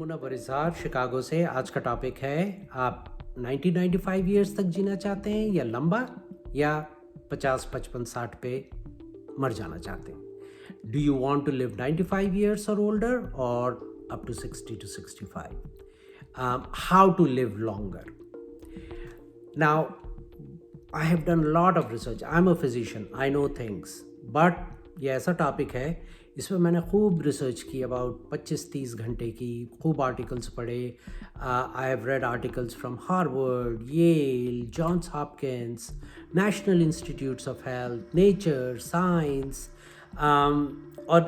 मुनव्वर इजहार शिकागो से। आज का टॉपिक है, आप 1995 ईयर्स तक जीना चाहते हैं या लंबा, या 50 55 60 पे मर जाना चाहते हैं। Do you want to live 95 years और ओल्डर और up to 60 to 65? How to live longer? Now I have done lot of research. I am a physician, I know things, but ये ऐसा टॉपिक है, इसमें मैंने खूब रिसर्च की, about 25-30 घंटे की, खूब आर्टिकल्स पढ़े। I have read articles from Harvard, Yale, Johns Hopkins, National Institutes of Health, Nature, Science, और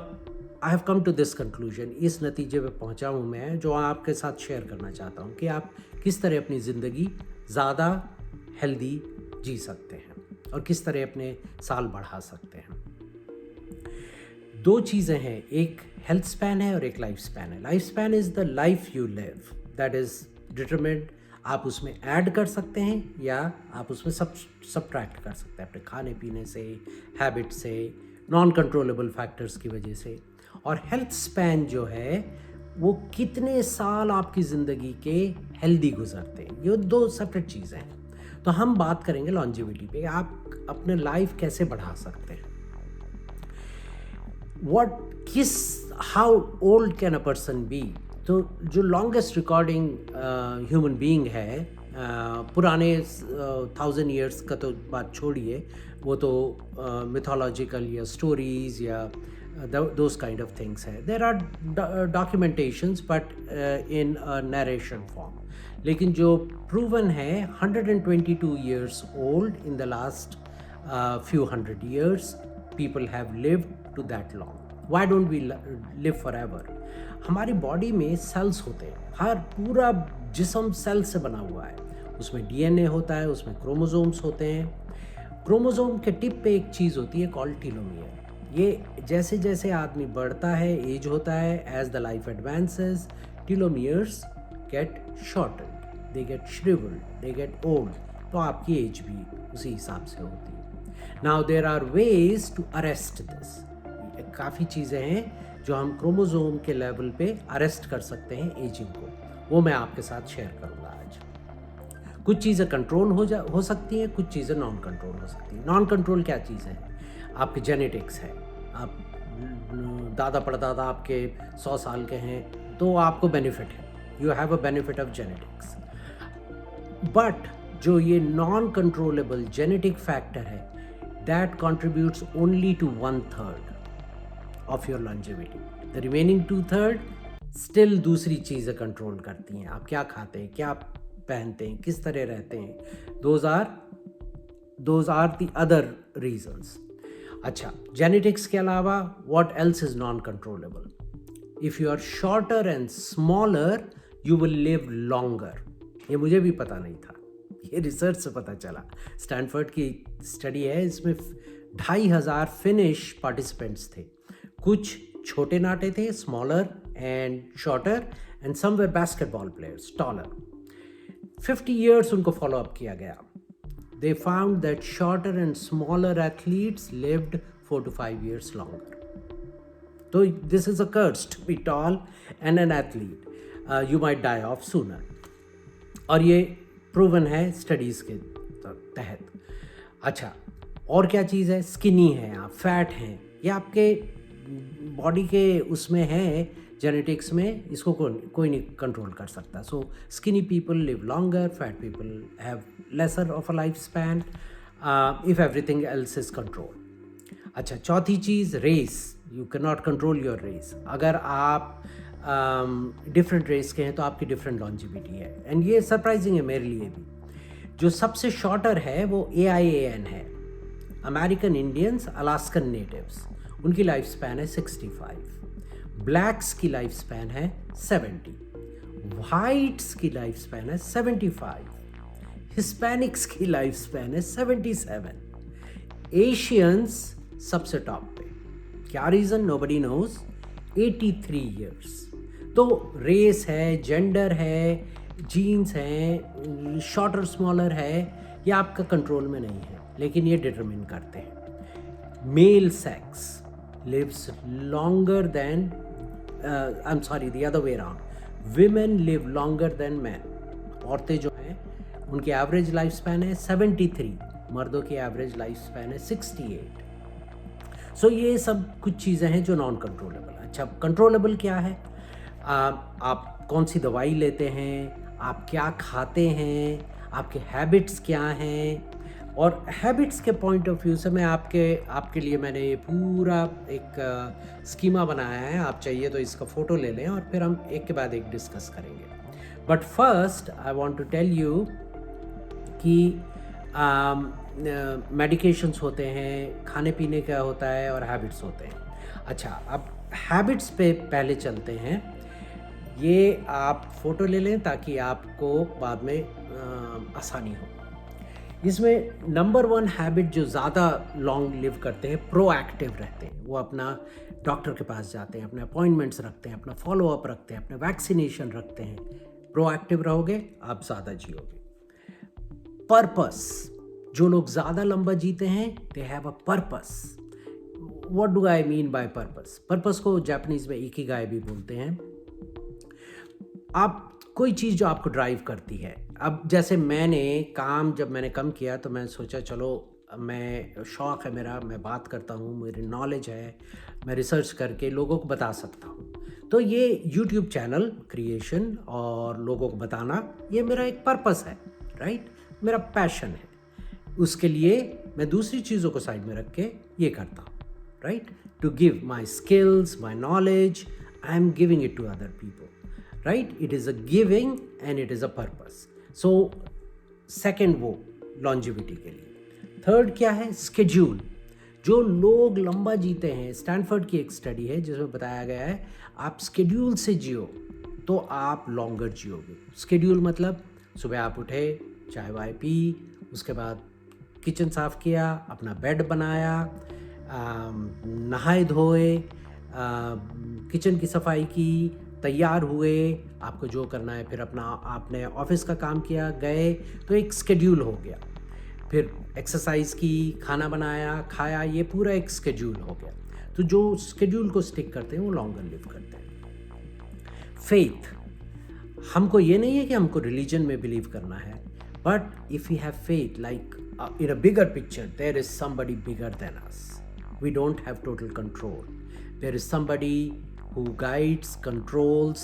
I have come to this conclusion. इस नतीजे पे पहुंचा हूँ मैं, जो आपके साथ शेयर करना चाहता हूँ कि आप किस तरह अपनी ज़िंदगी ज़्यादा हेल्दी जी सकते हैं और किस तरह अपने साल बढ़ा सकते हैं। दो चीज़ें हैं, एक हेल्थ स्पैन है और एक लाइफ स्पैन है। Life span is the life you live, that is determined. आप उसमें ऐड कर सकते हैं या आप उसमें सब्ट्रैक्ट कर सकते हैं, अपने खाने पीने से, हैबिट से, नॉन कंट्रोलेबल फैक्टर्स की वजह से। और हेल्थ स्पैन जो है वो कितने साल आपकी ज़िंदगी के हेल्दी गुजरते हैं, ये दो सेपरेट चीज़ें हैं। तो हम बात करेंगे लॉन्जिविटी पे, आप अपने लाइफ कैसे बढ़ा सकते हैं। How old can a person be? तो जो लॉन्गेस्ट रिकॉर्डिंग ह्यूमन बीइंग है, पुराने 1000 ईयर्स का तो बात छोड़िए, वो तो मिथोलॉजिकल या स्टोरीज या those kind of things है। There are documentations but in a narration form। लेकिन जो proven है, 122 years old in the last few hundred years people have lived to that long। Why don't we live forever? हमारी body में sales होते हैं, हर पूरा जिस्म सेल से बना हुआ है। उसमें डीएनए होता है, उसमें क्रोमोसोम्स होते हैं। क्रोमोसोम के टिप पे एक चीज़ होती है कॉल्ड टीलोमियर। ये जैसे जैसे आदमी बढ़ता है, एज होता है, age the life advances, telomeres get shorten, they get shrivelled, they get old. तो आपकी एज भी उसी हिसाब से होती है। Now there are ways to arrest this. काफ़ी चीज़ें हैं जो हम क्रोमोसोम के लेवल पे अरेस्ट कर सकते हैं एजिंग को, वो मैं आपके साथ शेयर करूँगा आज। कुछ चीज़ें कंट्रोल हो सकती हैं, कुछ चीज़ें नॉन कंट्रोल हो सकती हैं। नॉन कंट्रोल क्या चीज़ है? आपके जेनेटिक्स है, आप दादा परदादा आपके 100 साल के हैं तो आपको बेनिफिट है, you have a benefit of genetics. But जो ये नॉन कंट्रोलेबल जेनेटिक फैक्टर है, that contributes only to 1/3 of your longevity. The remaining 2/3 still दूसरी चीज़ें कंट्रोल करती हैं। आप क्या खाते हैं, क्या पहनते हैं, किस तरह रहते हैं, those are the other reasons. अच्छा, जेनेटिक्स के अलावा what else is non controllable? If you are shorter and smaller you will live longer. ये मुझे भी पता नहीं था, ये रिसर्च से पता चला। स्टैनफोर्ड की स्टडी है, इसमें 2500 फिनिश पार्टिसिपेंट्स थे। कुछ छोटे नाटे थे, smaller and shorter, and some were basketball players, taller. 50 years उनको फॉलो अप किया गया। They found that shorter and smaller athletes lived 4 to 5 years longer. So this is a curse to be tall and an athlete. You might die off sooner. और ये proven है studies के तहत। अच्छा, और क्या चीज़ है? स्किनी है आप, फैट हैं, ये आपके बॉडी के उसमें है, जेनेटिक्स में, इसको कोई नहीं कंट्रोल कर सकता। So skinny people live longer, fat people have lesser of a life span if everything else is control. अच्छा, चौथी चीज़, race. You can not control your race. अगर आप डिफरेंट रेस के हैं तो आपकी डिफरेंट लॉन्जिविटी है। एंड ये सरप्राइजिंग है मेरे लिए भी। जो सबसे शॉर्टर है वो AIAN है, अमेरिकन इंडियंस, अलास्कन नेटिव्स। उनकी लाइफ स्पैन है 65। ब्लैक्स की लाइफ स्पैन है 70, वाइट्स की लाइफ स्पैन है 75, हिस्पैनिक्स की लाइफ स्पैन है 77, एशियंस सबसे टॉप पे। क्या रीज़न? Nobody knows. 83 years। तो रेस है, जेंडर है, जीन्स हैं, शॉर्टर स्मॉलर है, ये आपका कंट्रोल में नहीं है, लेकिन ये डिटरमिन करते हैं। Male sex lives longer than the other way around. Women live longer than man. औरतें जो हैं उनकी एवरेज लाइफ स्पैन है 73, मर्दों की एवरेज लाइफ स्पैन है 68। सो ये सब कुछ चीज़ें हैं जो नॉन कंट्रोलेबल। अच्छा, कंट्रोलेबल क्या है? आप कौन सी दवाई लेते हैं, आप क्या खाते हैं, आपके हैबिट्स क्या हैं। और हैबिट्स के पॉइंट ऑफ व्यू से मैं आपके लिए मैंने ये पूरा एक स्कीमा बनाया है। आप चाहिए तो इसका फ़ोटो ले लें और फिर हम एक के बाद एक डिस्कस करेंगे। But first I want to tell you कि मेडिकेशंस होते हैं, खाने पीने का होता है और हैबिट्स होते हैं। अच्छा, अब हैबिट्स पे पहले चलते हैं। ये आप फ़ोटो ले लें ताकि आपको बाद में आसानी हो। इसमें नंबर 1 हैबिट जो ज़्यादा लॉन्ग लिव करते हैं, प्रोएक्टिव रहते हैं। वो अपना डॉक्टर के पास जाते हैं, अपने अपॉइंटमेंट्स रखते हैं, अपना फॉलोअप रखते हैं, अपने वैक्सीनेशन रखते हैं। प्रोएक्टिव रहोगे आप ज़्यादा जियोगे। पर्पस, जो लोग ज़्यादा लंबा जीते हैं they have a purpose. What do I mean by purpose? Purpose को जापानीज़ में इकिगाई भी बोलते हैं। आप कोई चीज़ जो आपको ड्राइव करती है। अब जैसे जब मैंने कम किया तो मैं सोचा चलो, मैं शौक़ है मेरा, मैं बात करता हूँ, मेरी नॉलेज है, मैं रिसर्च करके लोगों को बता सकता हूँ। तो ये यूट्यूब चैनल क्रिएशन और लोगों को बताना, ये मेरा एक पर्पस है, राइट? मेरा पैशन है। उसके लिए मैं दूसरी चीज़ों को साइड में रख के ये करता हूँ, right? To give my skills, my knowledge, I am giving it to other people, right? It is a giving and it is a purpose. So second वो लॉन्जिविटी के लिए। थर्ड क्या है? स्केड्यूल। जो लोग लंबा जीते हैं, स्टैनफोर्ड की एक स्टडी है जिसमें बताया गया है आप स्केड्यूल से जियो तो आप लॉन्गर जियोगे। स्केड्यूल मतलब सुबह आप उठे, चाय वाय पी, उसके बाद किचन साफ़ किया, अपना बेड बनाया, नहाए धोए, किचन की सफाई की, तैयार हुए, आपको जो करना है, फिर आपने ऑफिस का काम किया, गए, तो एक स्केड्यूल हो गया। फिर एक्सरसाइज की, खाना बनाया, खाया, ये पूरा एक स्केड्यूल हो गया। तो जो स्केड्यूल को स्टिक करते हैं वो लॉन्गर लिव करते हैं। फेथ, हमको ये नहीं है कि हमको रिलीजन में बिलीव करना है, but if you have faith like in a bigger picture, there is somebody bigger than us. We don't have total control, there is somebody who guides, controls।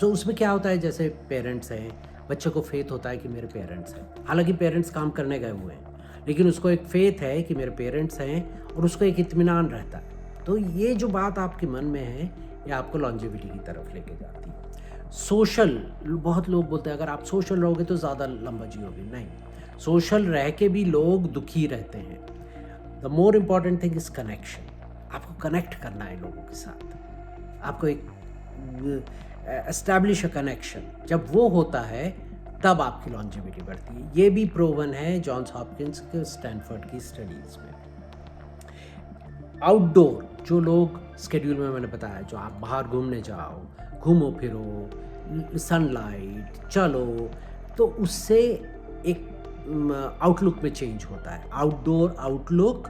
तो उसमें क्या होता है, जैसे पेरेंट्स हैं, बच्चे को फेथ होता है कि मेरे पेरेंट्स हैं, हालांकि पेरेंट्स काम करने गए हुए हैं, लेकिन उसको एक फेथ है कि मेरे पेरेंट्स हैं और उसको एक इत्मीनान रहता है। तो ये जो बात आपके मन में है ये आपको लॉन्जिविटी की तरफ लेके जाती है। सोशल, बहुत लोग बोलते हैं अगर आप सोशल रहोगे तो ज़्यादा लंबा जियोगे। नहीं, सोशल रह के भी लोग दुखी रहते हैं। The more important thing is connection. आपको कनेक्ट करना है लोगों के साथ, आपको एक एस्टैब्लिश अ कनेक्शन। जब वो होता है तब आपकी लॉन्जिविटी बढ़ती है। ये भी प्रूवन है जॉन्स हॉपकिंस के, स्टैनफोर्ड की स्टडीज़ में। आउटडोर, जो लोग स्केड्यूल में मैंने बताया, जो आप बाहर घूमने जाओ, घूमो फिरो, सनलाइट, चलो, तो उससे एक आउटलुक में चेंज होता है। Outdoor outlook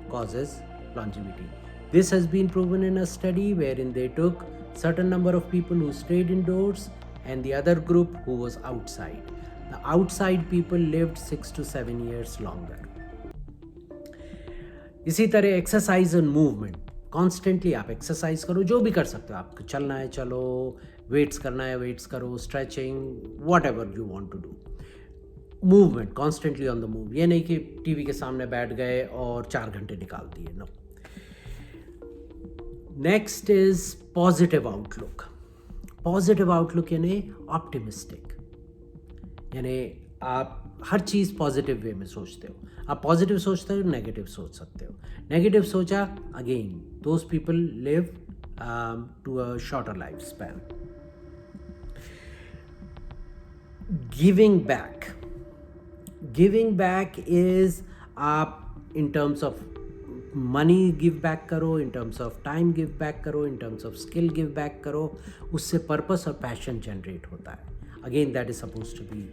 causes longevity. This has been proven in a study wherein they took certain number of people who stayed indoors and the other group who was outside. The outside people lived 6 to 7 years longer. इसी तरह exercise and movement, constantly आप exercise करो, जो भी कर सकते हो। आपको चलना है चलो, वेट्स करना है वेट्स करो, stretching, whatever you want to do. Movement, constantly on the move. ये नहीं कि टीवी के सामने बैठ गए और 4 घंटे निकाल दिए, no. Next is positive outlook. Positive outlook यानी ऑप्टिमिस्टिक, यानी आप हर चीज़ पॉजिटिव वे में सोचते हो। आप पॉजिटिव सोचते हो, नेगेटिव सोच सकते हो। नेगेटिव सोचा, again those people live to a shorter life span. Giving back, giving back is आप in terms of money give back करो, in terms of time give back करो, in terms of skill give back करो। उससे purpose और passion generate होता है। Again that is suppose to be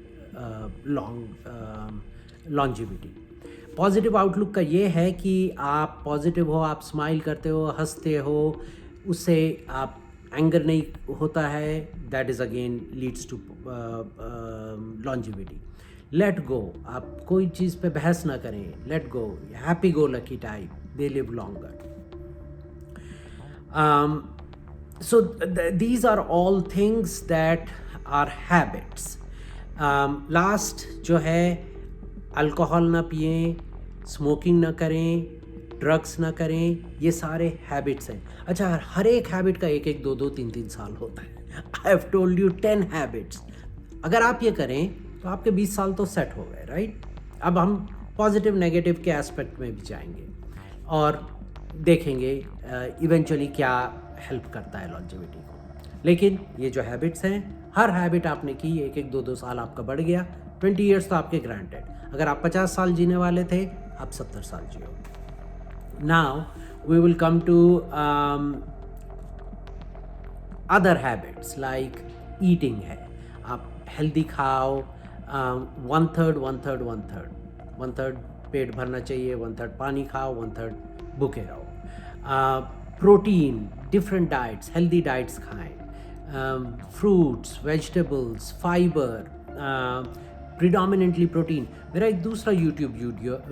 longevity. Positive outlook का ये है कि आप पॉजिटिव हो, आप स्माइल करते हो, हंसते हो, उससे आप एंगर नहीं होता है, that is again leads to longevity. Let go, आप कोई चीज़ पे बहस ना करें, let go, happy go lucky type, they live longer. So these are all things that are habits. Last जो है, अल्कोहल ना पिएं, स्मोकिंग ना करें, ड्रग्स ना करें, ये सारे हैबिट्स हैं। अच्छा, हर एक हैबिट का एक एक 2-2, 3-3 साल होता है। I have told you 10 habits. अगर आप ये करें तो आपके 20 साल तो सेट हो गए, राइट? अब हम पॉजिटिव नेगेटिव के एस्पेक्ट में भी जाएंगे और देखेंगे इवेंचुअली क्या हेल्प करता है लॉन्जिविटी को। लेकिन ये जो हैबिट्स हैं, हर हैबिट आपने की, एक एक 2-2 साल आपका बढ़ गया, 20 ईयर्स तो आपके ग्रांटेड। अगर आप 50 साल जीने वाले थे, आप 70 साल जियोगे। Now we will come to other habits like eating है। आप हेल्दी खाओ, 1/3 1/3 1/3 1/3 पेट भरना चाहिए, 1/3 पानी खाओ, 1/3 भूखे रहो। Protein, different diets, healthy diets खाएं, fruits, vegetables, fibre, predominantly protein. मेरा एक दूसरा यूट्यूब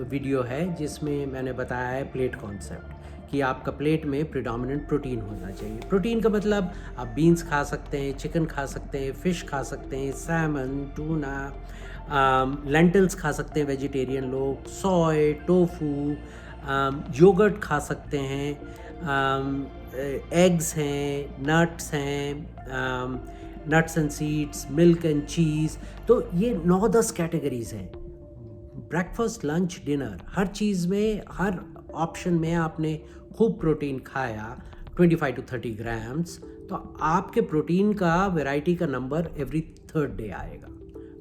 वीडियो है जिसमें मैंने बताया है प्लेट कॉन्सेप्ट, कि आपका प्लेट में प्रिडोमिनेंट प्रोटीन होना चाहिए। प्रोटीन का मतलब आप बीन्स खा सकते हैं, चिकन खा सकते हैं, फ़िश खा सकते हैं, सैमन, टूना, लेंटिल्स खा सकते हैं वेजिटेरियन लोग, सोय, टोफू, योगर्ट खा सकते हैं, एग्स हैं, नट्स हैं, nuts and seeds, milk and cheese. तो ये 9-10 कैटेगरीज़ हैं। ब्रेकफास्ट, लंच, डिनर, हर चीज़ में, हर ऑप्शन में आपने खूब प्रोटीन खाया, 25 to 30 ग्राम्स, तो आपके प्रोटीन का वैरायटी का नंबर एवरी 3rd डे आएगा।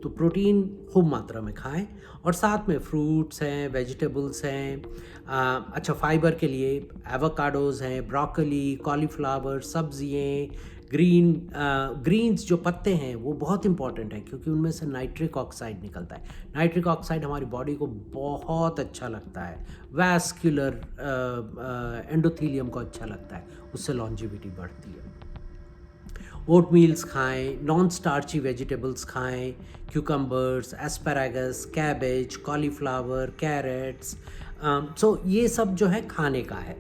तो प्रोटीन खूब मात्रा में खाएं और साथ में फ्रूट्स हैं, वेजिटेबल्स हैं। अच्छा, फाइबर के लिए एवोकाडोज़ हैं, ब्रोकली, कॉलीफ्लावर, सब्जियाँ, ग्रीन्स जो पत्ते हैं वो बहुत इंपॉर्टेंट है, क्योंकि उनमें से नाइट्रिक ऑक्साइड निकलता है। नाइट्रिक ऑक्साइड हमारी बॉडी को बहुत अच्छा लगता है, वैस्कुलर एंडोथीलियम को अच्छा लगता है, उससे लॉन्जिविटी बढ़ती है। ओट मील्स खाएँ, नॉन स्टार्ची वेजिटेबल्स खाएँ, cucumbers, asparagus, cabbage, cauliflower, carrots. So ये सब जो है खाने का है।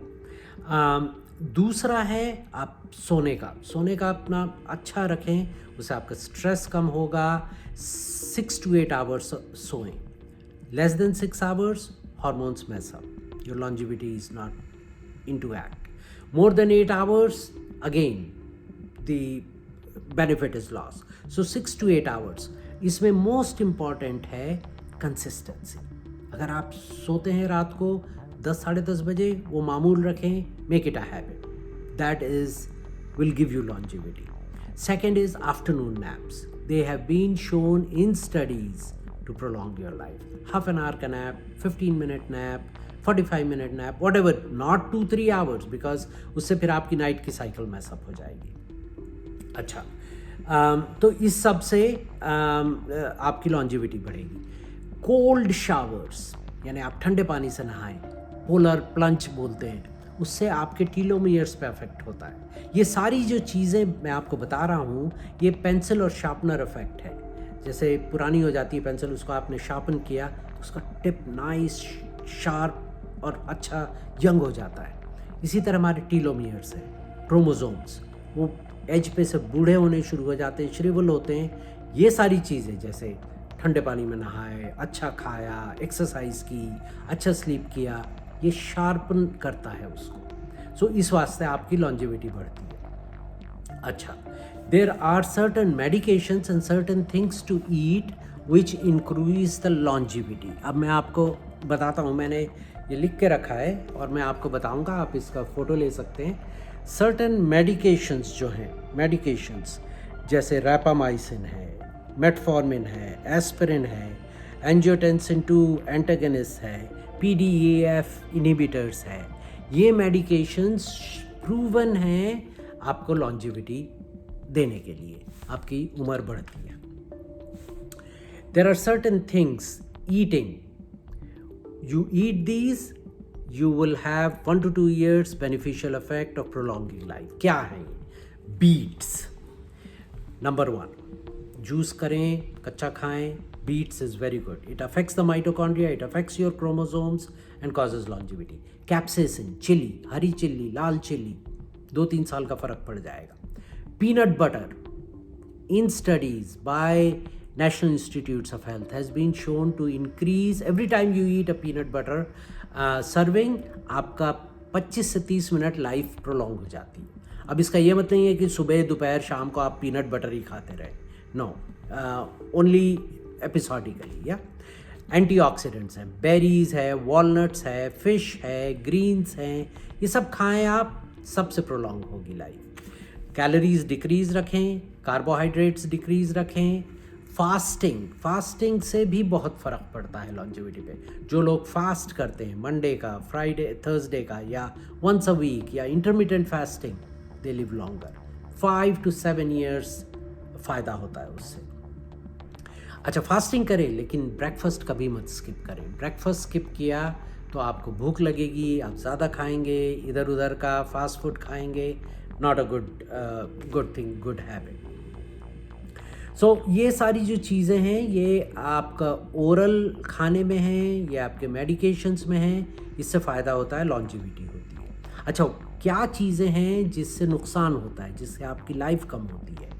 दूसरा है आप सोने का अपना अच्छा रखें, उससे आपका स्ट्रेस कम होगा। 6 to 8 आवर्स सोएं, less than 6 hours hormones mess up, your longevity is not intact. More than 8 hours, again the benefit is loss. So 6 to 8 hours. इसमें मोस्ट इम्पॉर्टेंट है कंसिस्टेंसी। अगर आप सोते हैं रात को 10 साढ़े 10 बजे, वो मामूल रखें, make it a habit, that is will give you longevity. Second is afternoon naps. They have been shown in studies to prolong your life. Half an hour का nap, 15 minute nap, 45 minute nap, whatever, not 2-3 hours, because उससे फिर आपकी night की cycle mess up हो जाएगी। अच्छा, तो इस सब से आपकी लॉन्जिविटी बढ़ेगी। कोल्ड शावर्स, यानी आप ठंडे पानी से नहाएं, पोलर प्लंज बोलते हैं, उससे आपके टीलोमियर्स पे अफेक्ट होता है। ये सारी जो चीज़ें मैं आपको बता रहा हूँ, ये पेंसिल और शार्पनर इफेक्ट है। जैसे पुरानी हो जाती है पेंसिल, उसको आपने शार्पन किया, उसका टिप नाइस, शार्प और अच्छा यंग हो जाता है। इसी तरह हमारे टीलोमियर्स हैं, क्रोमोसोम्स, वो एज पे से बूढ़े होने शुरू हो जाते हैं, श्रिवल होते हैं। ये सारी चीज़ें, जैसे ठंडे पानी में नहाए, अच्छा खाया, एक्सरसाइज की, अच्छा स्लीप किया, ये शार्पन करता है उसको। सो इस वास्ते आपकी लॉन्जिविटी बढ़ती है। अच्छा, there are certain medications and certain things to eat which increase the longevity. अब मैं आपको बताता हूँ, मैंने ये लिख के रखा है और मैं आपको बताऊँगा, आप इसका फ़ोटो ले सकते हैं। सर्टन मेडिकेशंस जो हैं, मेडिकेशंस जैसे रैपामाइसिन है, मेटफॉर्मिन है, एस्पिरिन है, एंजियोटेंसिन 2 एंटागनिस्ट है, PDEF इनहिबिटर्स है, ये मेडिकेशंस प्रूवन हैं आपको लॉन्जिविटी देने के लिए, आपकी उम्र बढ़ती है। There are certain things eating, you eat these, you will have 1 to 2 years beneficial effect of prolonging life. क्या है ये? बीट्स नंबर 1, जूस करें, कच्चा खाएं. Beets is very good. It affects the mitochondria, it affects your chromosomes and causes longevity. Capsaicin, chilli, हरी chilli, लाल chilli, 2-3 साल का फ़र्क पड़ जाएगा. Peanut butter, in studies by National Institutes of Health has been shown to increase every time you eat a peanut butter serving, आपका 25 से 30 minute life prolong हो जाती है. अब इसका ये मतलब नहीं है कि सुबह दोपहर शाम को आप पीनट बटर ही खाते रहे. No, only episodically. या एंटीऑक्सीडेंट्स हैं, बेरीज है, वॉलनट्स है, फिश है, ग्रीन्स हैं, ये सब खाएं आप, सबसे प्रोलॉन्ग होगी लाइफ. कैलोरीज डिक्रीज रखें, कार्बोहाइड्रेट्स डिक्रीज रखें. फास्टिंग से भी बहुत फ़र्क पड़ता है लॉन्जिविटी पे. जो लोग फास्ट करते हैं मंडे का, फ्राइडे, थर्सडे का, या वंस अ वीक, या intermittent fasting, they live longer. 5 to 7 years फ़ायदा होता है उससे. अच्छा, फास्टिंग करें लेकिन ब्रेकफास्ट कभी मत स्किप करें. ब्रेकफास्ट स्किप किया तो आपको भूख लगेगी, आप ज़्यादा खाएंगे, इधर उधर का फास्ट फूड खाएंगे. Not a good thing, good habit. So ये सारी जो चीज़ें हैं ये आपका ओरल खाने में हैं, ये आपके मेडिकेशंस में हैं, इससे फ़ायदा होता है, लॉन्जिविटी होती है. अच्छा, क्या चीज़ें हैं जिससे नुकसान होता है, जिससे आपकी लाइफ कम होती है?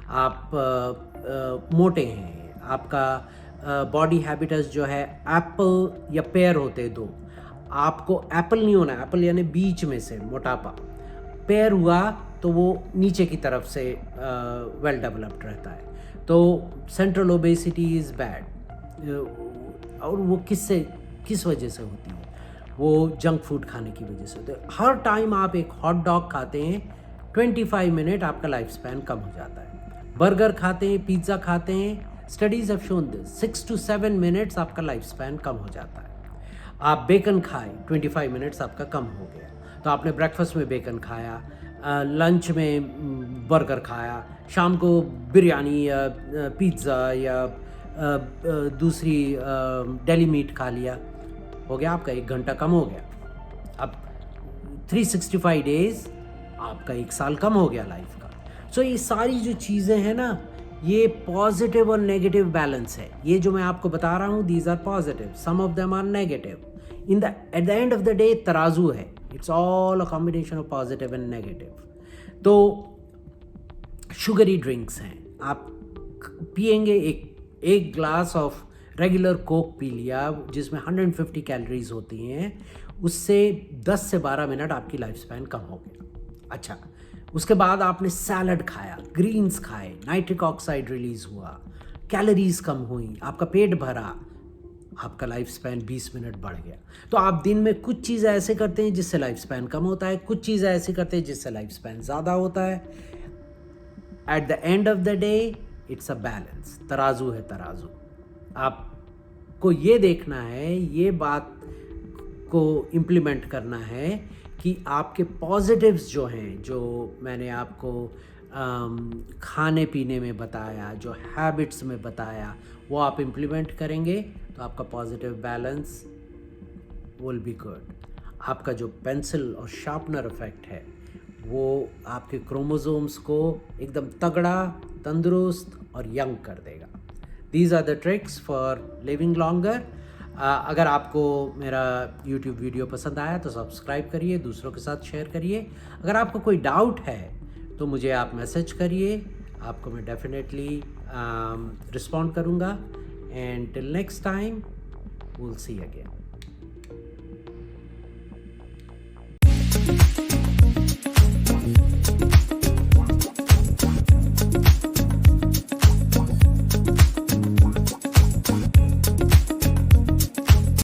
आप मोटे हैं, आपका बॉडी हैबिटस जो है, एप्पल या पेयर होते हैं 2. आपको एप्पल नहीं होना, एप्पल यानी बीच में से मोटापा. पेयर हुआ तो वो नीचे की तरफ से वेल डेवलप्ड रहता है. तो सेंट्रल ओबेसिटी इज़ बैड. और वो किस वजह से होती है? वो जंक फूड खाने की वजह से होती है. हर टाइम आप एक हॉट डॉग खाते हैं, 25 मिनट आपका लाइफ स्पैन कम हो जाता है. बर्गर खाते हैं, पिज़्ज़ा खाते हैं, studies have shown this, 6 to 7 minutes आपका लाइफ स्पैन कम हो जाता है. आप बेकन खाएं, 25 मिनट्स आपका कम हो गया. तो आपने ब्रेकफास्ट में बेकन खाया, लंच में बर्गर खाया, शाम को बिरयानी या पिज़्ज़ा या दूसरी डेली मीट खा लिया, हो गया आपका 1 घंटा कम हो गया. अब 365 डेज़ आपका 1 साल कम हो गया लाइफ का. सो ये सारी जो चीज़ें हैं ना, ये पॉजिटिव और नेगेटिव बैलेंस है. ये जो मैं आपको बता रहा हूँ, these are positive, some of them are negative. At the end of the day तराजू है. It's all a combination of positive and negative. तो शुगरी ड्रिंक्स हैं, आप पिएंगे, एक ग्लास ऑफ रेगुलर कोक पी लिया जिसमें 150 कैलोरीज होती हैं, उससे 10 से 12 मिनट आपकी लाइफ स्पैन कम हो गया. अच्छा, उसके बाद आपने सैलड खाया, ग्रीन्स खाए, नाइट्रिक ऑक्साइड रिलीज हुआ, कैलोरीज कम हुई, आपका पेट भरा, आपका लाइफ स्पैन 20 मिनट बढ़ गया. तो आप दिन में कुछ चीज़ें ऐसे करते हैं जिससे लाइफ स्पैन कम होता है, कुछ चीज़ें ऐसे करते हैं जिससे लाइफ स्पैन ज़्यादा होता है. Eight the end of the day it's a balance. तराजू है तराजू. आपको ये देखना है, ये बात को इम्प्लीमेंट करना है कि आपके पॉजिटिव्स जो हैं, जो मैंने आपको खाने पीने में बताया, जो हैबिट्स में बताया, वो आप इम्प्लीमेंट करेंगे तो आपका positive balance will be good. आपका जो पेंसिल और शार्पनर इफेक्ट है वो आपके क्रोमोसोम्स को एकदम तगड़ा, तंदुरुस्त और यंग कर देगा. These are the tricks for living longer. अगर आपको मेरा YouTube वीडियो पसंद आया तो सब्सक्राइब करिए, दूसरों के साथ शेयर करिए. अगर आपको कोई डाउट है तो मुझे आप मैसेज करिए, आपको मैं डेफिनेटली रिस्पॉन्ड करूँगा. And till next time, we'll see you again.